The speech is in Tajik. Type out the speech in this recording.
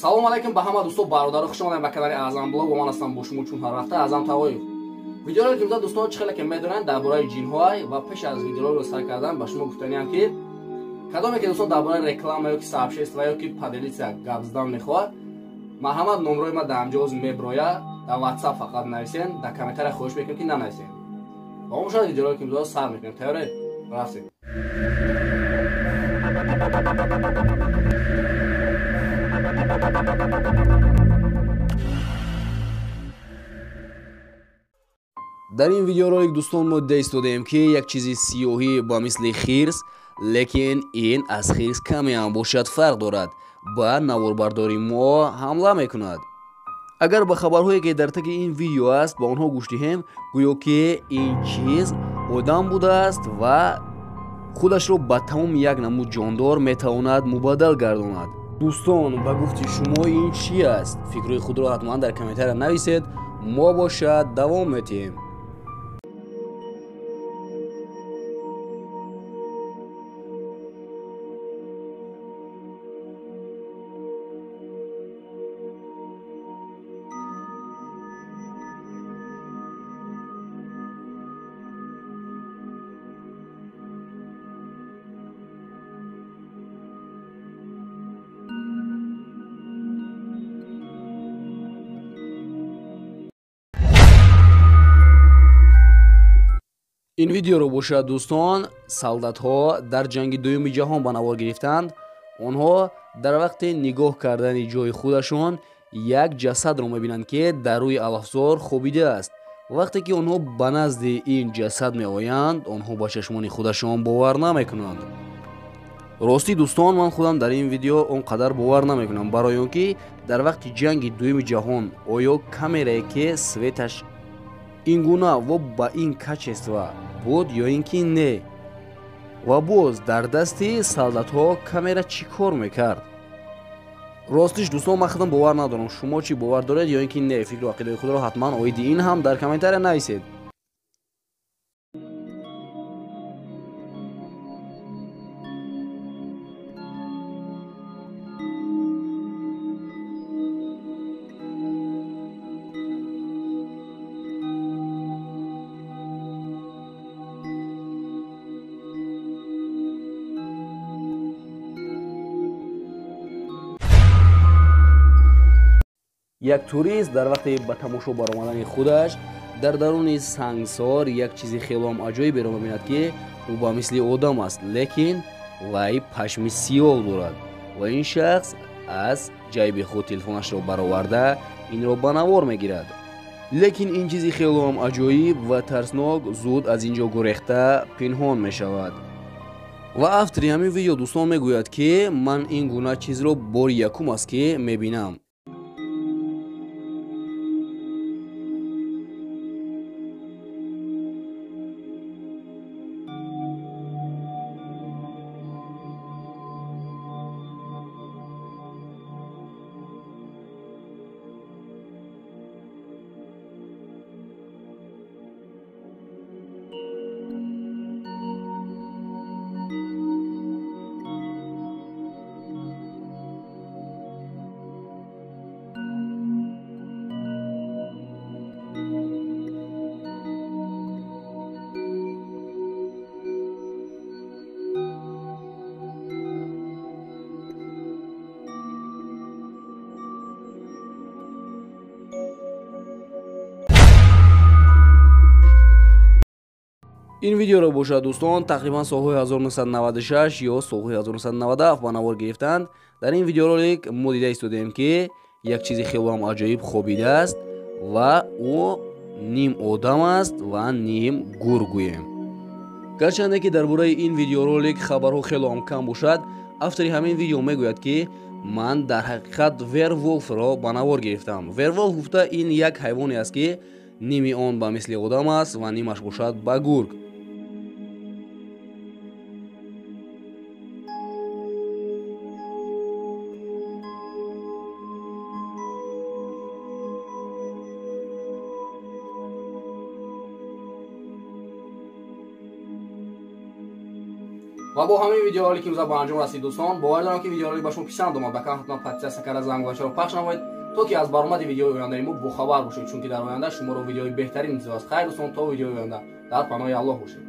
салом алайкум ба ҳама дӯстон бародаро, хушомадед ба канали Аъзам блог. Ман ҳастам бо шумо чун ҳар вақта Аъзам Тавоев. Видеоро ки мезад дӯстон чӣ хеле медонанд дар бораи ҷинҳо ва пеш аз видеоро сар кардан ба шумо гуфтаниам ки кадоме ки дӯстон дар бораи реклама ё ки сообщества ё ки поделиться гап задан мехоҳад, марҳамат номрои ма дар амҷоз меброя, дар WhatsApp фақат нависен, дар комментария хоҳиш мекунам ки нанависен. ва мо шояд видеоро ки мезад сар мекунем. Тайёре? Рафтем. дар ин видеоролик дӯстон мо дист додем ки як чизи сиёҳӣ ба мисли хирс, лекин ин аз хирс каме ҳам бошад фарқ дорад, ба наворбардори мо ҳамла мекунад. агар ба хабарҳое ки дар таги ин видео аст ба онҳо гӯш диҳем, гӯё ки ин чиз одам будааст ва худашро ба тамоми як намуд ҷондор метавонад мубаддал гардонад. дӯстон, ба гуфти шумо ин чӣ аст? фикрҳои худро ҳатман дар комментария нависед. мо бошад давом метиҳем. ин видеоро бошад дӯстон, солдатҳо дар ҷанги дуюми ҷаҳон ба навор гирифтанд. онҳо дар вақти нигоҳ кардани ҷои худашон як ҷасадро мебинанд ки дар рӯи алафзор хобидааст. вақте ки онҳо ба назди ин ҷасад меоянд, онҳо ба чашмони худашон бовар намекунанд. ростӣ дӯстон, ман худам дар ин видео он қадар бовар намекунам, барои он ки дар вақти ҷанги дуюми ҷаҳон оё камерае ки светаш ин гуна ва ба ин качества буд ё ин ки не, ва боз дар дасти солдатҳо камера чӣ кор мекард? ростиш дӯстон, ман худам бовар надорам. шумо чӣ бовар доред ё ин ки не? фикру ақидаи худро ҳатман оиди ин ҳам дар комментария нависед. як турист дар вақти ба тамошо баромадани худаш дар даруни сангсор як чизи хелом аҷоиберо мебинад ки ӯ ба мисли одам аст, лекин вай пашми сиёҳ дорад ва ин шахс аз ҷайби худ телефонашро бароварда инро ба навор мегирад. лекин ин чизи хелом аҷоиб ва тарснок зуд аз ин ҷо гурехта пинҳон мешавад. ва автори ҳамин видео дӯстон мегӯяд ки ман ин гуна чизро бори якум аст ки мебинам. ин видеоро бошад дӯстон, тақрибан солҳои 1996 ё солҳои 1997 ба навор гирифтанд. дар ин видеоролик мо дида истодем ки як чизи хелом аҷоиб хобидааст ва ӯ ним одам аст ва ним гург гӯем. гарчанде ки дар бораи ин видеоролик хабарҳо хелом кам бошад, автори ҳамин видео мегӯяд ки ман дар ҳақиқат верволфро ба навор гирифтам. верволф гуфта ин як ҳайвоне аст ки ними он ба мисли одам аст ва нимаш бошад ба гург. ва бо ҳамин видеоҳое ки имрӯз ба анҷом расид дӯстон, бовар дорам ки видеоҳои ба шумо писанд омад. Ба кам ҳатман подписатсия карда зангочаро пахш намоед, то ки аз баромади видеои ояндаи мо бохабар бошед, чунки дар оянда шуморо видеои беҳтарин интизор аст. Хайр дӯстон, то видеои оянда дар паноҳи Аллоҳ бошед.